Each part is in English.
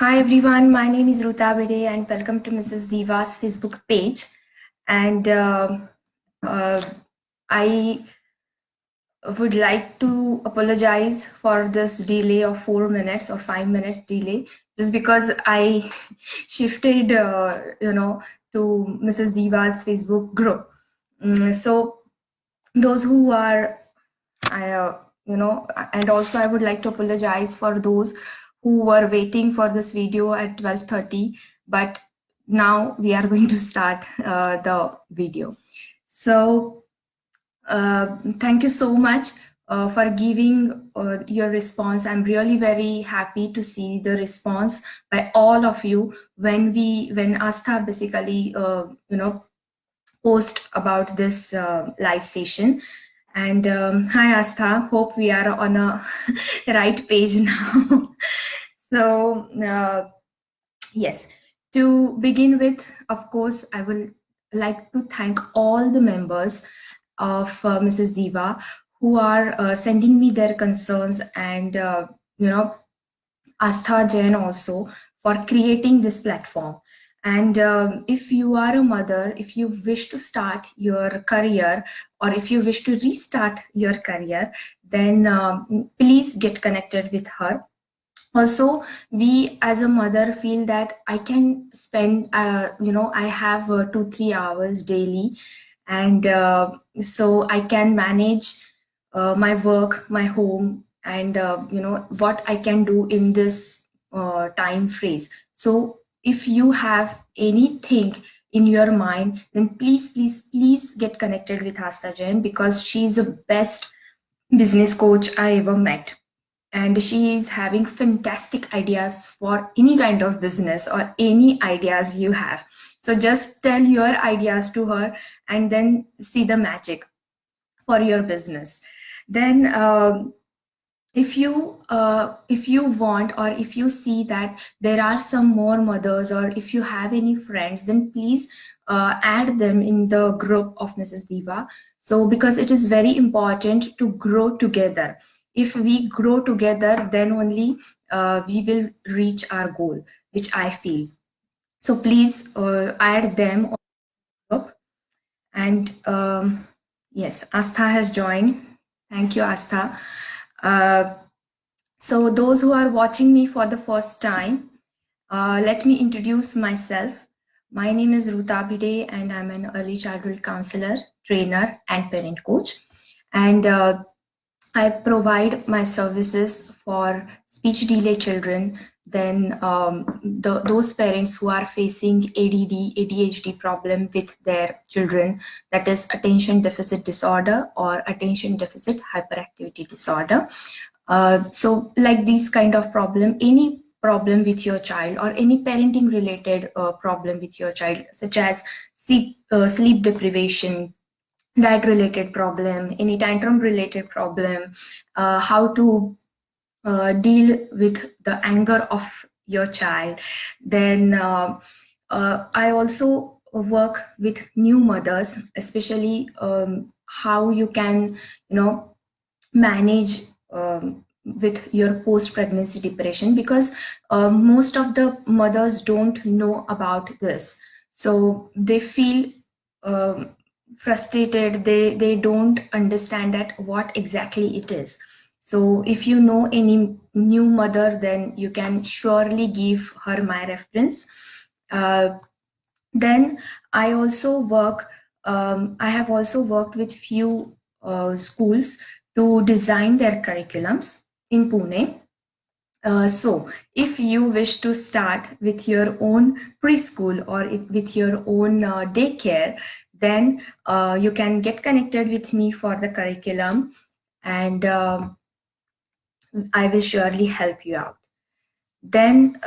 Hi everyone, my name is Ruta Bede and welcome to Mrs. Diva's Facebook page. And uh, I would like to apologize for this delay of 4 minutes or 5 minutes delay, just because I shifted, to Mrs. Diva's Facebook group. So those who are I, and also I would like to apologize for those who were waiting for this video at 12:30, but now we are going to start the video. So thank you so much for giving your response. I'm really very happy to see the response by all of you when Astha basically post about this live session. And hi, Astha. Hope we are on a right page now. So, yes, to begin with, of course, I will like to thank all the members of Mrs. Diva who are sending me their concerns and, Astha Jain also for creating this platform. And if you are a mother, if you wish to start your career or if you wish to restart your career, then please get connected with her. Also, we as a mother feel that I can spend, I have 2-3 hours daily, and so I can manage my work, my home, and what I can do in this time phrase. So if you have anything in your mind, then please get connected with Asta Jain, because she's the best business coach I ever met, and she is having fantastic ideas for any kind of business or any ideas you have. So just tell your ideas to her and then see the magic for your business. Then if you want, or if you see that there are some more mothers, or if you have any friends, then please add them in the group of Mrs. Diva. So because it is very important to grow together. If we grow together, then only we will reach our goal, which I feel. So please add them on the group. And yes, Astha has joined. Thank you, Astha. uh, so those who are watching me for the first time, let me introduce myself. My name is Ruta Bide and I'm an early childhood counselor, trainer, and parent coach. And I provide my services for speech delay children, then those parents who are facing ADD, ADHD problem with their children, that is attention deficit disorder or attention deficit hyperactivity disorder. So like these kind of problem, any problem with your child or any parenting related problem with your child, such as sleep deprivation, diet related problem, any tantrum related problem, how to deal with the anger of your child. Then I also work with new mothers, especially how you can, manage with your post pregnancy depression, because most of the mothers don't know about this, so they feel um, frustrated, they don't understand that what exactly it is. So if you know any new mother, then you can surely give her my reference. Then I also work, I have also worked with few schools to design their curriculums in Pune. So if you wish to start with your own preschool or with your own daycare, then you can get connected with me for the curriculum, and I will surely help you out. Then,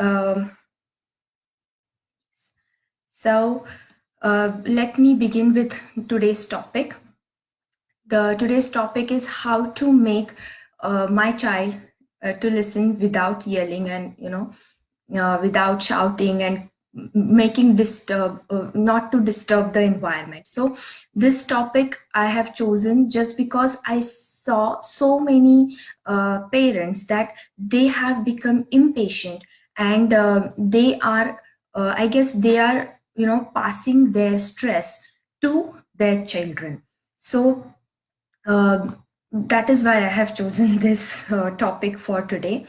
let me begin with today's topic. Today's topic is how to make my child to listen without yelling, and without shouting, and making disturb not to disturb the environment. So this topic I have chosen just because I saw so many parents that they have become impatient and they are, I guess they are, passing their stress to their children. So that is why I have chosen this topic for today.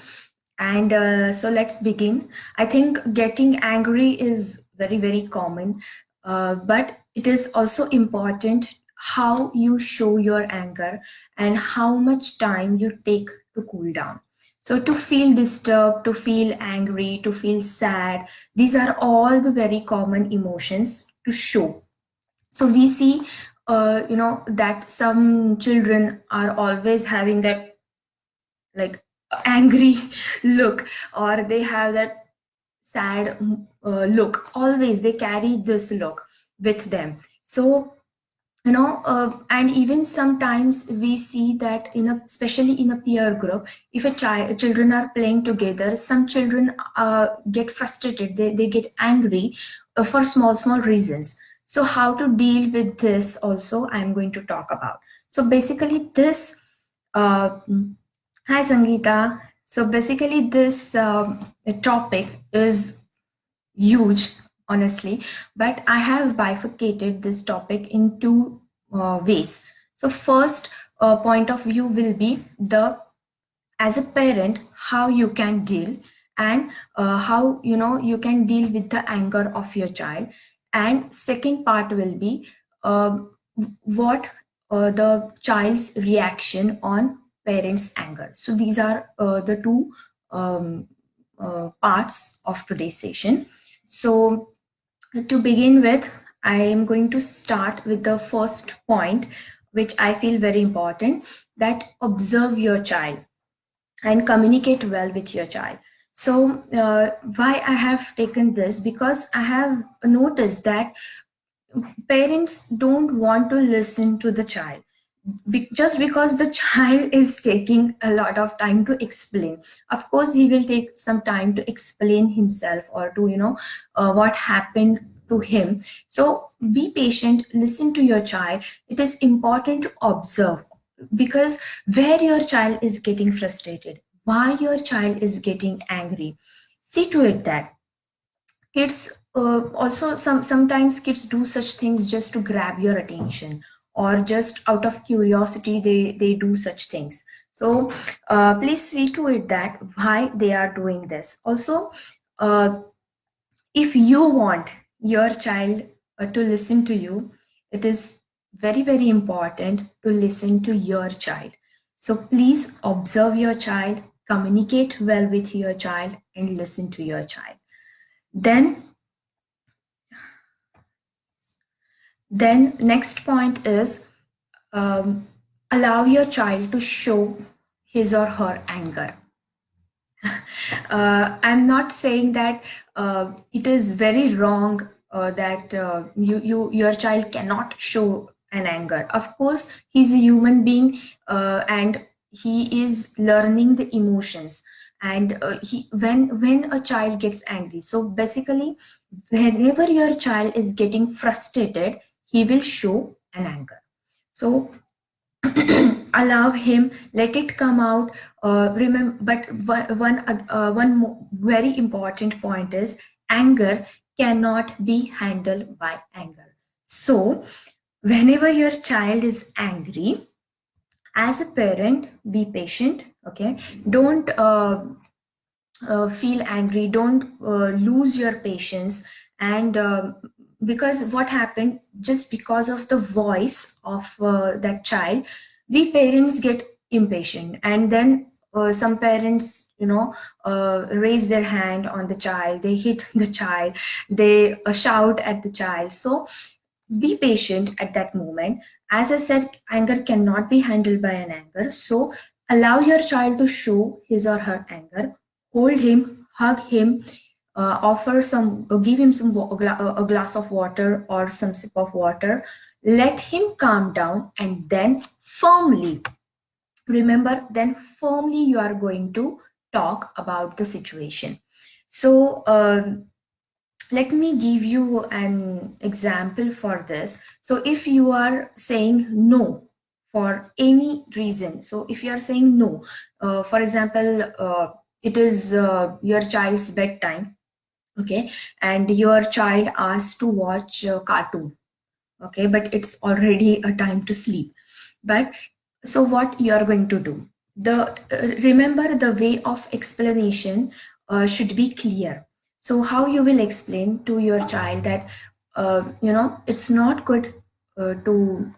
And so let's begin. I think getting angry is very, very common, but it is also important how you show your anger and how much time you take to cool down. So, to feel disturbed, to feel angry, to feel sad, these are all the very common emotions to show. So we see, that some children are always having that, like, angry look, or they have that sad look. Always they carry this look with them. So and even sometimes we see that especially in a peer group, if a child children are playing together, some children get frustrated, they get angry for small reasons. So how to deal with this also I'm going to talk about. So basically this uh, hi Sangeeta. So basically this topic is huge, honestly, but I have bifurcated this topic in two ways. So first point of view will be the, as a parent, how you can deal, and how you can deal with the anger of your child. And second part will be uh, what the child's reaction on parents anger. So these are the two um, parts of today's session. So to begin with, I am going to start with the first point, which I feel very important, that observe your child and communicate well with your child. So, why I have taken this? Because I have noticed that parents don't want to listen to the child, just because the child is taking a lot of time to explain. Of course he will take some time to explain himself, or to what happened to him. So be patient, listen to your child. It is important to observe, because where your child is getting frustrated, why your child is getting angry, see to it that kids also, sometimes kids do such things just to grab your attention, or just out of curiosity they do such things. So please see to it that why they are doing this. Also, uh, if you want your child to listen to you, it is very, very important to listen to your child. So please observe your child, communicate well with your child, and listen to your child. Then then next point is, um, allow your child to show his or her anger. I'm not saying that it is very wrong that your child cannot show an anger. Of course, he's a human being, and he is learning the emotions. And he when a child gets angry, so basically, whenever your child is getting frustrated, he will show an anger. So allow him, let it come out. Remember, but very important point is, anger cannot be handled by anger. So whenever your child is angry, as a parent, be patient. Okay, don't feel angry, don't lose your patience. And because what happened, just because of the voice of that child, we parents get impatient, and then some parents raise their hand on the child, they hit the child, they shout at the child. So be patient at that moment. As I said, anger cannot be handled by an anger. So allow your child to show his or her anger. Hold him, hug him, offer some, give him some a glass of water or some sip of water. Let him calm down, and then firmly, remember, then firmly you are going to talk about the situation. So let me give you an example for this. So if you are saying no for any reason, so if you are saying no, for example, it is your child's bedtime, okay, and your child asks to watch a cartoon, okay, but it's already a time to sleep. But so what you are going to do, the remember, the way of explanation should be clear. So how you will explain to your child that it's not good to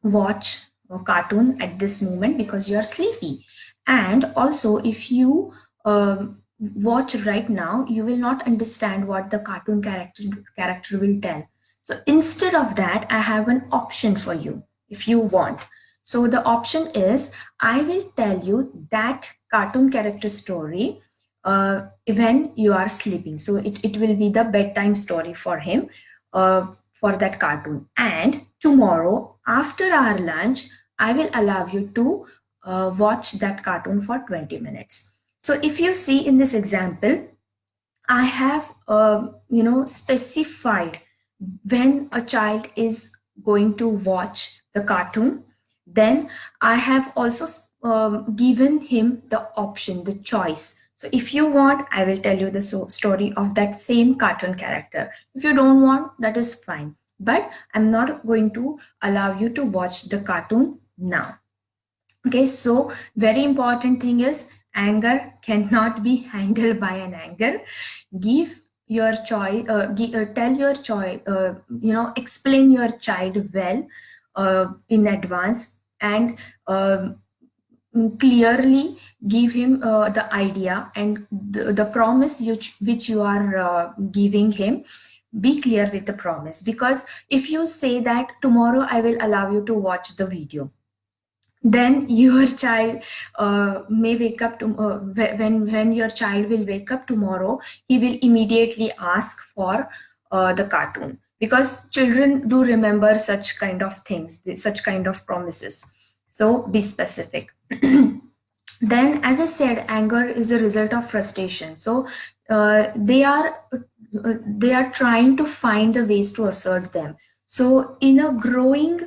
watch a cartoon at this moment because you are sleepy, and also if you watch right now, you will not understand what the cartoon character will tell. So instead of that, I have an option for you if you want. So the option is, I will tell you that cartoon character story when you are sleeping. So it will be the bedtime story for him, for that cartoon. And tomorrow, after our lunch, I will allow you to watch that cartoon for 20 minutes. So if you see in this example, I have, specified when a child is going to watch the cartoon. Then I have also given him the option, the choice. So if you want, I will tell you the story of that same cartoon character. If you don't want, that is fine. But I'm not going to allow you to watch the cartoon now. Okay, so very important thing is, anger cannot be handled by an anger. Give your choice, tell your choice, explain your child well in advance, and clearly give him the idea and the promise which you are giving him. Be clear with the promise, because if you say that tomorrow I will allow you to watch the video, then your child may wake up to when your child will wake up tomorrow, he will immediately ask for the cartoon, because children do remember such kind of things, such kind of promises. So be specific. Then, as I said, anger is a result of frustration. So they are trying to find the ways to assert them. So in a growing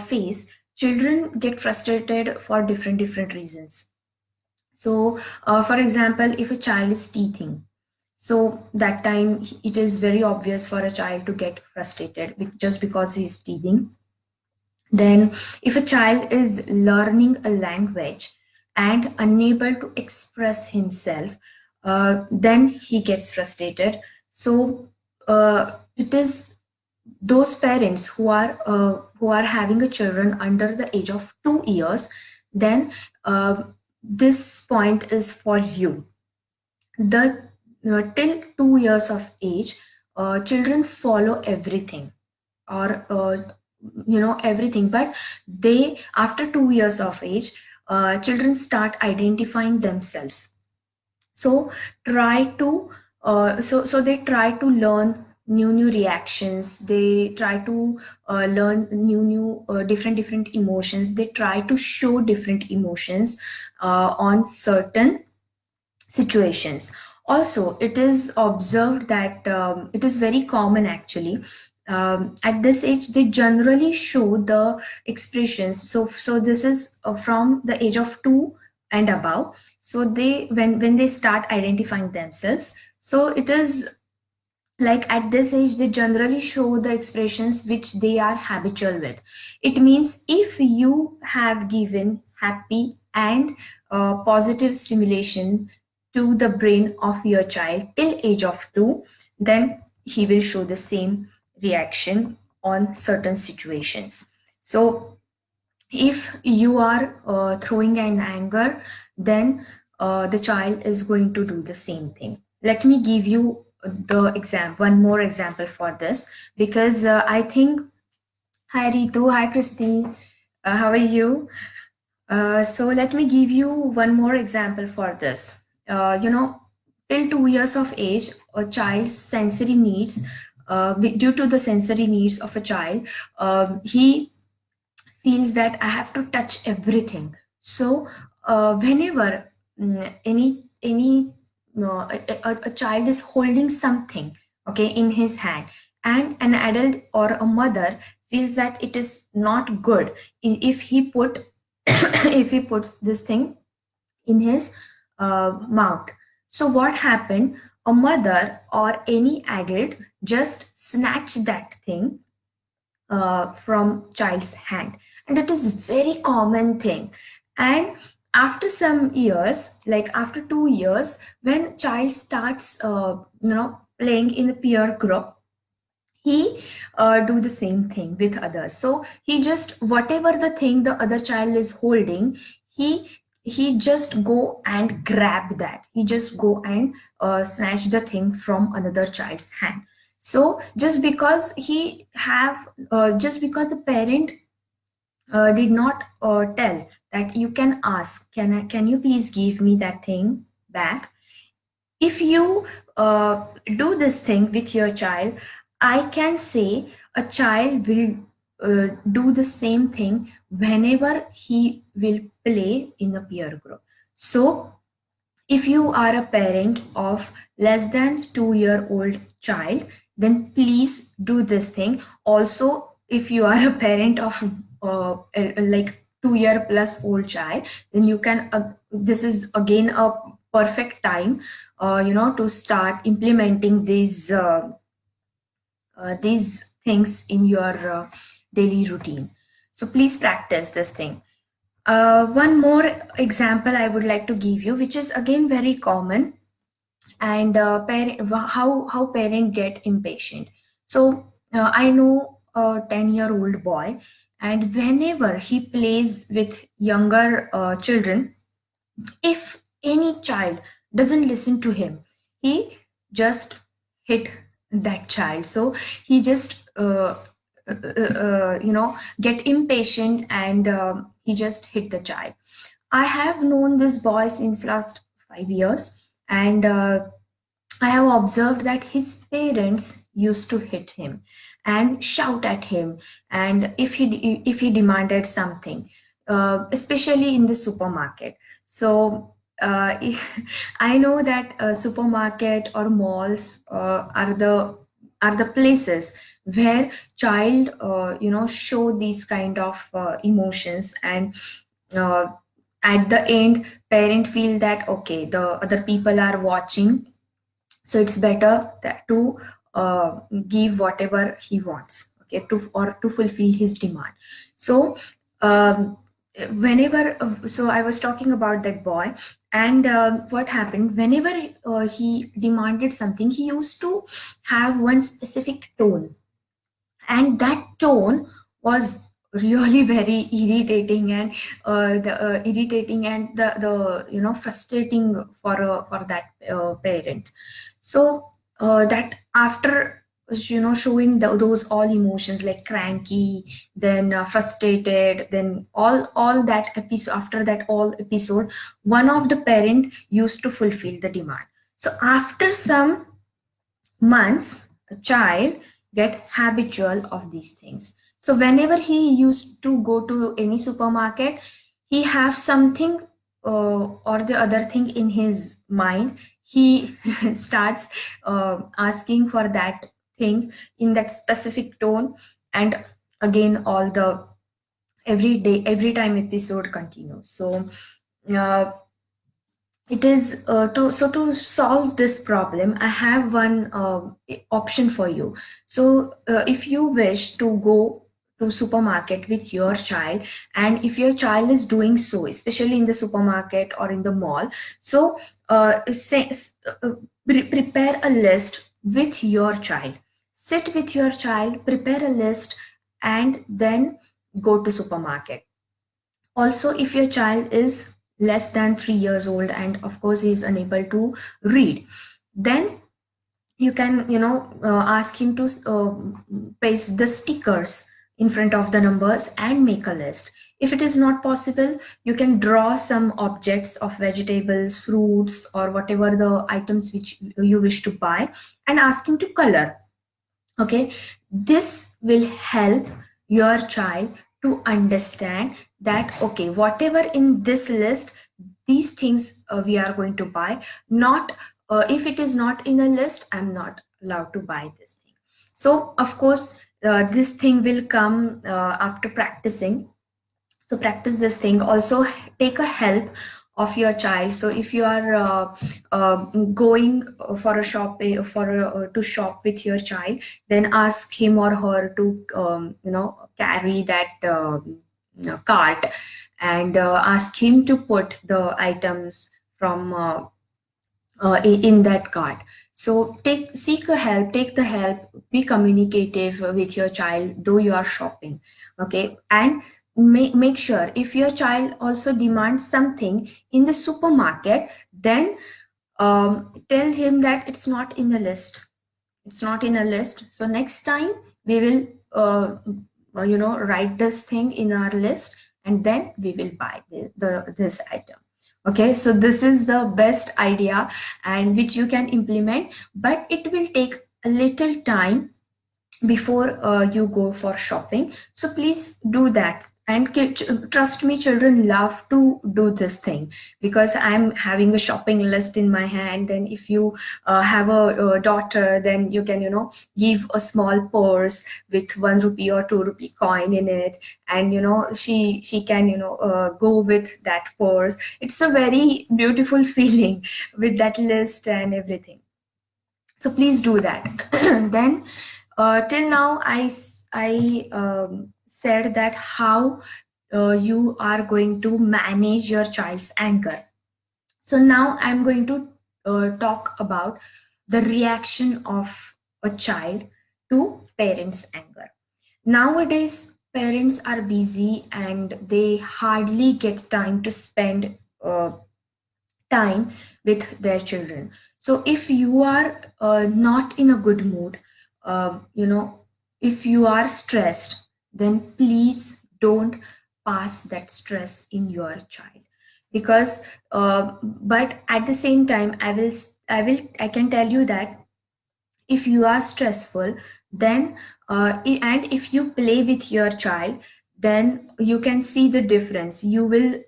phase, children get frustrated for different reasons. So for example, if a child is teething, so that time it is very obvious for a child to get frustrated just because he is teething. Then, if a child is learning a language and unable to express himself, then he gets frustrated. So, it is those parents who are having a children under the age of 2 years. Then, this point is for you. The till 2 years of age, children follow everything, or everything, but they, after 2 years of age, children start identifying themselves. So try to so they try to learn new reactions, they try to learn new different emotions, they try to show different emotions on certain situations. Also, it is observed that it is very common actually, at this age they generally show the expressions. So this is from the age of 2 and above. So they, when they start identifying themselves, so it is like at this age they generally show the expressions which they are habitual with. It means if you have given happy and positive stimulation to the brain of your child till age of 2, then he will show the same reaction on certain situations. So if you are throwing an anger, then the child is going to do the same thing. Let me give you one more example for this, because I think, hi Ritu, hi Christy, how are you? So let me give you one more example for this. Till 2 years of age, a child's sensory needs, due to the sensory needs of a child, he feels that I have to touch everything. So whenever any a child is holding something, okay, in his hand, and an adult or a mother feels that it is not good if he put if he puts this thing in his mouth. So what happened? A mother or any adult just snatched that thing from child's hand, and it is very common thing. And after some years, like after 2 years, when child starts playing in the peer group, he do the same thing with others. So he just, whatever the thing the other child is holding, he he just go and grab that, he just go and snatch the thing from another child's hand. So just because he have just because the parent did not tell that you can ask, can you please give me that thing back. If you do this thing with your child, I can say a child will do the same thing whenever he will play in a peer group. So if you are a parent of less than 2-year old child, then please do this thing. Also, if you are a parent of like 2-year plus old child, then you can, this is again a perfect time, to start implementing these things in your daily routine. So please practice this thing. One more example I would like to give you, which is again very common, and how parent get impatient. So I know a 10-year-old boy, and whenever he plays with younger children, if any child doesn't listen to him, he just hit that child. So he just get impatient, and he just hit the child. I have known this boy since last 5 years, and I have observed that his parents used to hit him and shout at him, and if he demanded something, especially in the supermarket. So I know that supermarket or malls are the places where child show these kind of emotions, and uh, at the end parent feel that okay, the other people are watching, so it's better that to give whatever he wants, okay, to fulfill his demand. So um, whenever so I was talking about that boy, and what happened, whenever he demanded something, he used to have one specific tone, and that tone was really very irritating, and the frustrating for that parent. So that after showing those all emotions like cranky, then frustrated, then all that episode, after that all episode, one of the parent used to fulfill the demand. So after some months, a child get habitual of these things. So whenever he used to go to any supermarket, he have something or the other thing in his mind. He starts asking for that thing in that specific tone, and again all the every day, every time episode continues. So uh, it is to solve this problem, I have one option for you. So if you wish to go to supermarket with your child, and if your child is doing so, especially in the supermarket or in the mall, so prepare a list with your child. Sit with your child, prepare a list, and then go to supermarket. Also, if your child is less than 3 years old, and of course he is unable to read, then you can ask him to paste the stickers in front of the numbers and make a list. If it is not possible, you can draw some objects of vegetables, fruits, or whatever the items which you wish to buy, and ask him to color. Okay, this will help your child to understand that okay, whatever in this list, these things we are going to buy. Not if it is not in a list, I'm not allowed to buy this thing. So of course this thing will come after practicing. So practice this thing. Also take a help of your child. So if you are going for a shop to shop with your child, then ask him or her to carry that cart, and ask him to put the items from in that cart. So seek a help, take the help, be communicative with your child though you are shopping. Okay, and make sure if your child also demands something in the supermarket, then tell him that it's not in the list. It's not in a list. So next time we will write this thing in our list, and then we will buy this item. Okay, so this is the best idea and which you can implement, but it will take a little time before you go for shopping. So please do that. And trust me, children love to do this thing, because I'm having a shopping list in my hand. And if you have a daughter, then you can give a small purse with 1 rupee or 2 rupee coin in it, and she can go with that purse. It's a very beautiful feeling with that list and everything. So please do that. Then till now I said that how you are going to manage your child's anger. So now I'm going to talk about the reaction of a child to parents' anger. Nowadays, parents are busy and they hardly get time to spend time with their children. So if you are not in a good mood, if you are stressed, then please don't pass that stress in your child. Because but at the same time, I can tell you that if you are stressful, then and if you play with your child, then you can see the difference. You will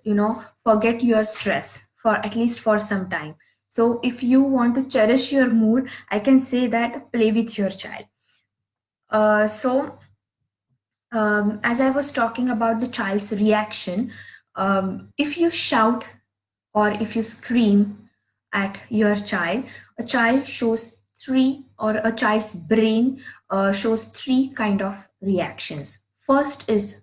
forget your stress for at least for some time. So if you want to cherish your mood, I can say that play with your child. As I was talking about the child's reaction, if you shout or if you scream at your child, a child shows three, or a child's brain shows three kind of reactions. First is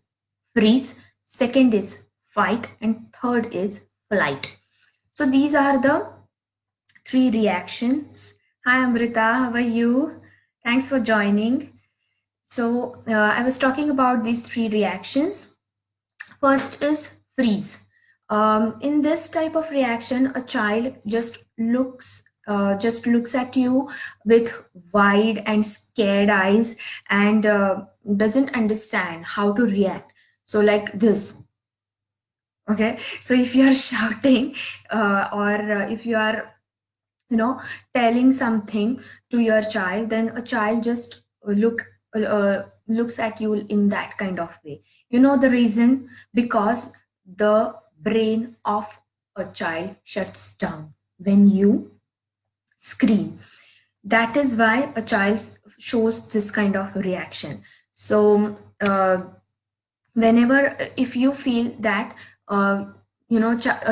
freeze, second is fight, and third is flight. So these are the three reactions. Hi Amrita, how are you? Thanks for joining. So I was talking about these three reactions. First is freeze. In this type of reaction, a child just looks at you with wide and scared eyes, and doesn't understand how to react. So like this. Okay. So if you are shouting, or if you are telling something to your child, then a child just looks at you in that kind of way. You know the reason? Because the brain of a child shuts down when you scream. That is why a child shows this kind of reaction. So whenever, if you feel that a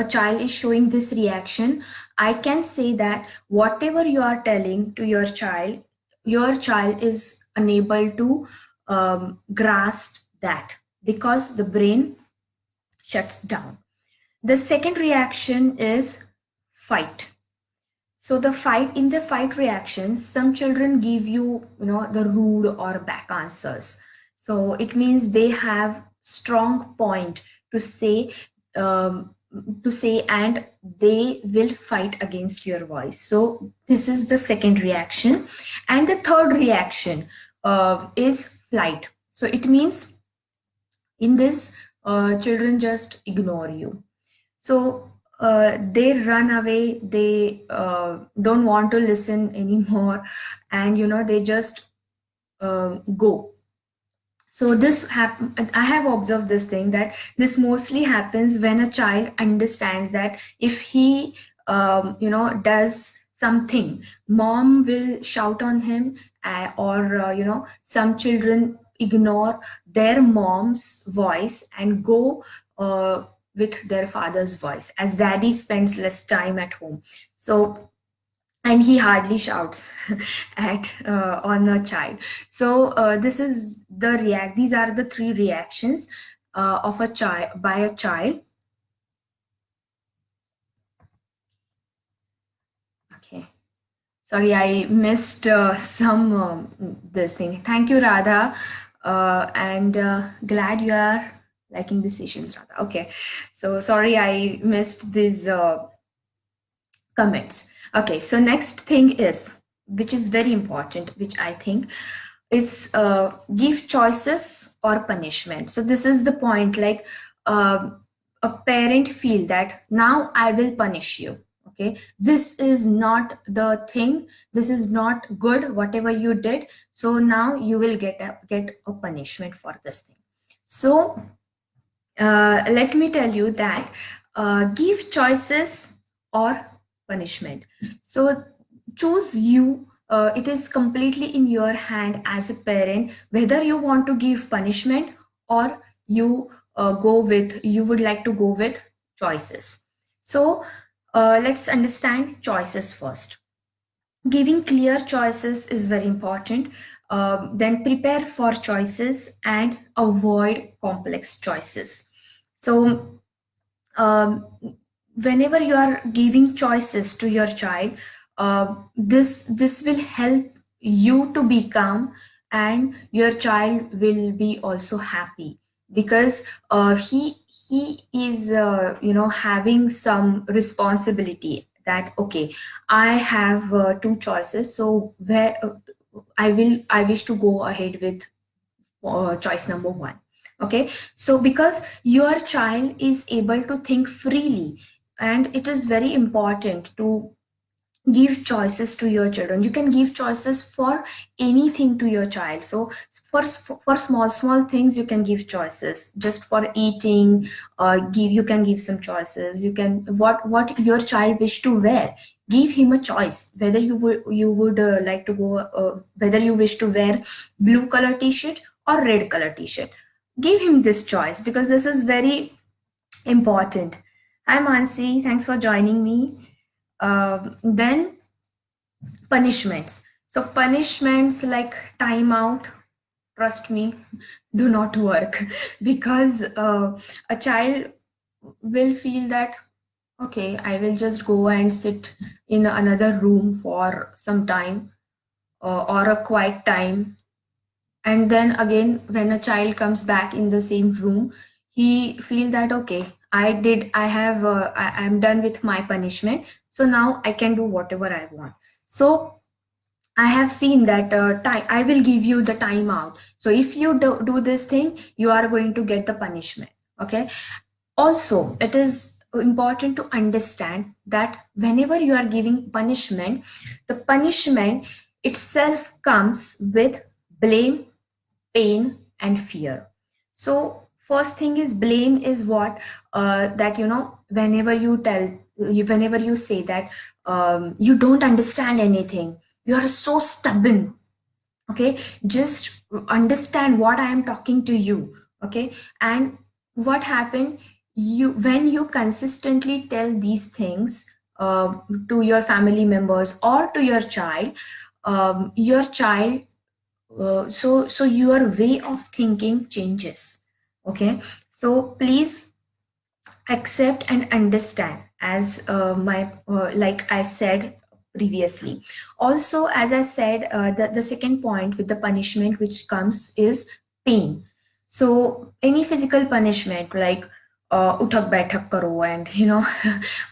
child is showing this reaction, I can say that whatever you are telling to your child is unable to grasp that, because the brain shuts down. The second reaction is fight. So in the fight reaction, some children give the rude or back answers. So it means they have strong point to say, um, and they will fight against your voice. So this is the second reaction. And the third reaction is flight. So it means in this, children just ignore you. So they run away, they don't want to listen anymore, and they just go. So I have observed this thing, that this mostly happens when a child understands that if he does something, mom will shout on him, or some children ignore their mom's voice and go with their father's voice, as daddy spends less time at home. So, and he hardly shouts at on a child. So this is the react these are the three reactions of a child by a child. Okay, sorry, I missed some this thing. Thank you, Radha, and glad you are liking the sessions, Radha. Okay, so sorry I missed these comments. Okay, so next thing is, which is very important, which I think is give choices or punishment. So this is the point, like a parent feel that now I will punish you. Okay, this is not the thing. This is not good. Whatever you did, so now you will get a punishment for this thing. So let me tell you that give choices or punishment. So choose you. It is completely in your hand as a parent whether you want to give punishment or you would like to go with choices. So let's understand choices first. Giving clear choices is very important. Then prepare for choices and avoid complex choices. So um, whenever you are giving choices to your child, this will help you to be calm, and your child will be also happy, because he is having some responsibility, that okay, I have two choices, so where I wish to go ahead with choice number one. Okay, so because your child is able to think freely, and it is very important to give choices to your children. You can give choices for anything to your child. So for small things you can give choices, just for eating. You can give some choices. You can, what your child wish to wear, give him a choice, whether you would like to go whether you wish to wear blue color t-shirt or red color t-shirt. Give him this choice, because this is very important. Hi Mansi, thanks for joining me. Then punishments. So punishments like timeout, trust me, do not work because a child will feel that okay, I will just go and sit in another room for some time, or a quiet time, and then again when a child comes back in the same room, he feel that okay, I'm done with my punishment, so now I can do whatever I want. So I have seen that I will give you the timeout. So if you do this thing, you are going to get the punishment. Okay. Also, it is important to understand that whenever you are giving punishment, the punishment itself comes with blame, pain, and fear. So first thing is blame is what, that whenever whenever you say that you don't understand anything, you are so stubborn. Okay, just understand what I am talking to you. Okay, and what happened, when you consistently tell these things to your family members or to your child, so your way of thinking changes. Okay, so please accept and understand, as like I said previously. Also, as I said, the second point with the punishment which comes is pain. So any physical punishment like uthak baithak karo, and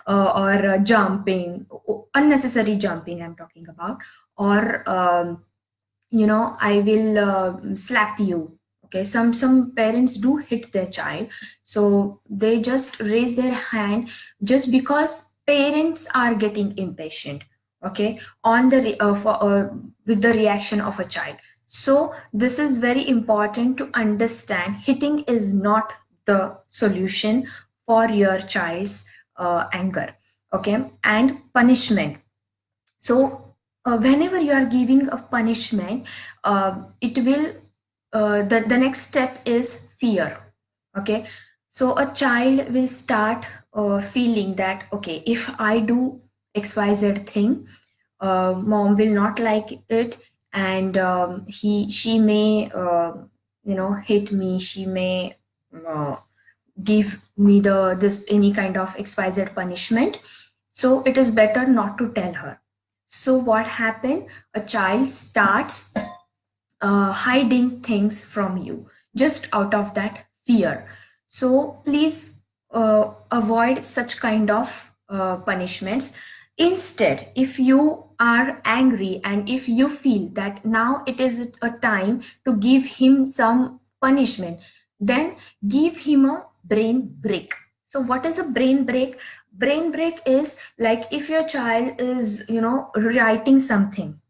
or jumping, unnecessary jumping I'm talking about, or I will slap you. Okay, some parents do hit their child, so they just raise their hand just because parents are getting impatient. Okay, on with the reaction of a child. So this is very important to understand, hitting is not the solution for your child's anger. Okay, and punishment. So whenever you are giving a punishment, it will the next step is fear. Okay, So a child will start feeling that, okay, if I do XYZ thing, mom will not like it, and she may hit me, she may uh, give me this any kind of XYZ punishment. So it is better not to tell her. So what happened? A child starts hiding things from you just out of that fear. So please avoid such kind of punishments. Instead, if you are angry and if you feel that now it is a time to give him some punishment, then give him a brain break. So what is a brain break? Brain break is like if your child is writing something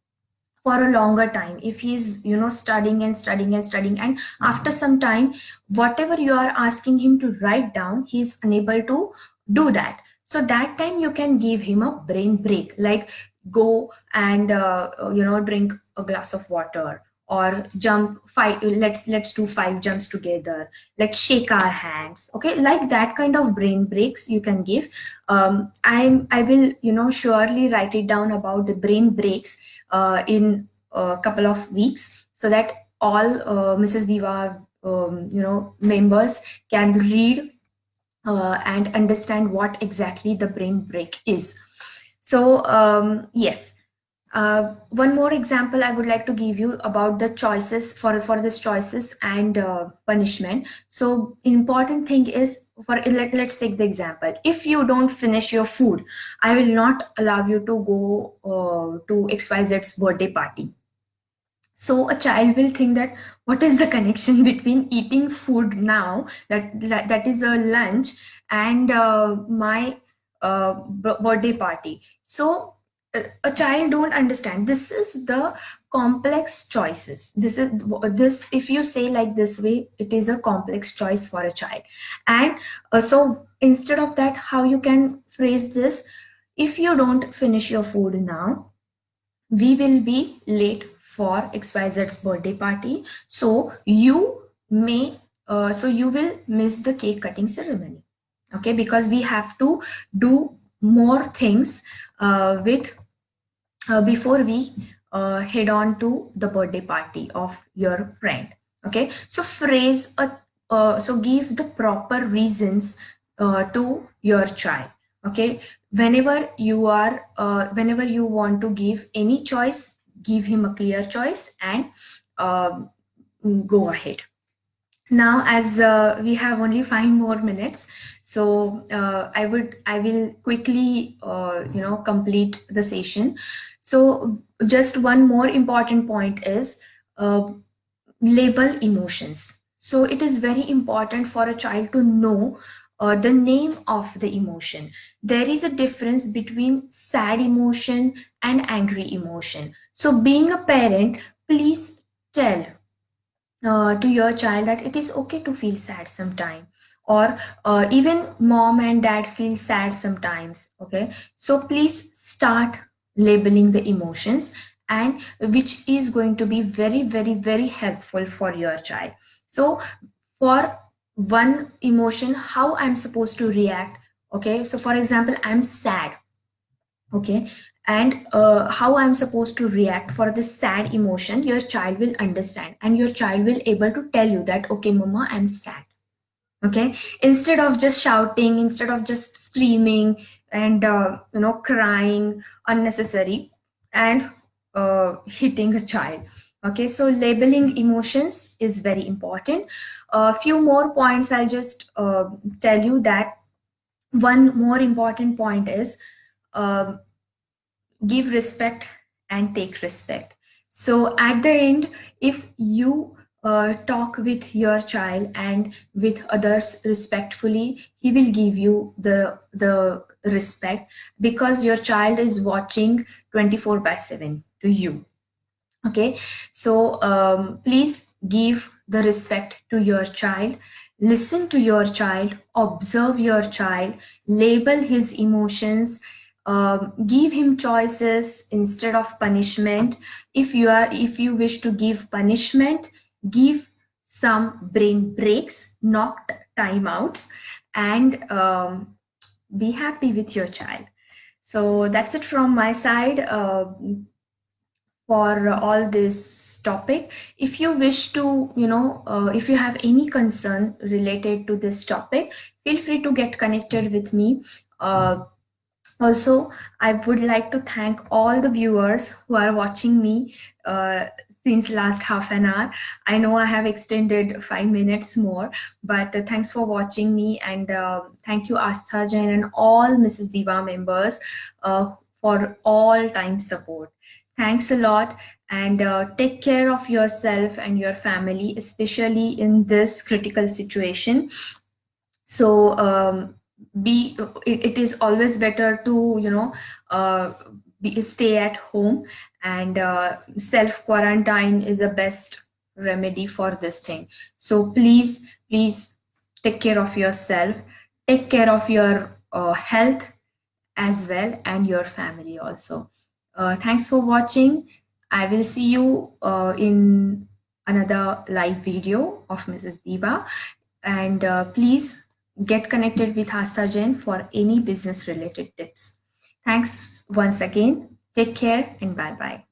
for a longer time, if he's studying and studying and studying, and after some time whatever you are asking him to write down, he's unable to do that. So that time you can give him a brain break, like go and drink a glass of water, or jump five, let's do 5 jumps together, let's shake our hands, okay, like that kind of brain breaks you can give. I will surely write it down about the brain breaks in a couple of weeks, so that all Mrs. Diva members can read and understand what exactly the brain break is. So yes, one more example I would like to give you about the choices for this choices and punishment. So important thing is, let's take the example. If you don't finish your food, I will not allow you to go to XYZ's birthday party. So a child will think that what is the connection between eating food now, that is a lunch, and my birthday party. So a child don't understand, this is the complex choices. This, if you say like this way, it is a complex choice for a child. And so instead of that, how you can phrase this: if you don't finish your food now, we will be late for XYZ's birthday party. So you may, so you will miss the cake cutting ceremony. Okay, because we have to do more things with before we head on to the birthday party of your friend. Okay, so phrase a so give the proper reasons to your child. Okay, whenever you want to give any choice, give him a clear choice, and uh, go ahead. Now, as we have only 5 more minutes, so I will quickly complete the session. So just one more important point is uh, label emotions. So it is very important for a child to know the name of the emotion. There is a difference between sad emotion and angry emotion. So being a parent, please tell to your child that it is okay to feel sad sometime, or even mom and dad feel sad sometimes. Okay, so please start labeling the emotions, and which is going to be very very very helpful for your child. So for one emotion, how I'm supposed to react. Okay, so for example, I'm sad. Okay, and how I'm supposed to react for this sad emotion, your child will understand, and your child will able to tell you that, okay mama, I'm sad. Okay, instead of just shouting, instead of just screaming and crying unnecessary, and hitting a child. Okay, so labeling emotions is very important. A few more points I'll just tell you. That one more important point is, um, give respect and take respect. So at the end, if you talk with your child and with others respectfully, he will give you the respect, because your child is watching 24/7 to you. Okay, so please give the respect to your child, listen to your child, observe your child, label his emotions, give him choices instead of punishment. If you wish to give punishment, give some brain breaks, not timeouts, and be happy with your child. So that's it from my side for all this topic. If you wish to, if you have any concern related to this topic, feel free to get connected with me. Also, I would like to thank all the viewers who are watching me since last half an hour. I know I have extended 5 minutes more, but thanks for watching me, and thank you Astha Jain and all Mrs. Diva members for all time support. Thanks a lot, and take care of yourself and your family, especially in this critical situation. So be it is always better to stay at home, and self quarantine is the best remedy for this thing. So please take care of yourself, take care of your health as well, and your family also. Thanks for watching. I will see you in another live video of Mrs. Diva, and please get connected with Asta Jain for any business related tips. Thanks once again. Take care and bye bye.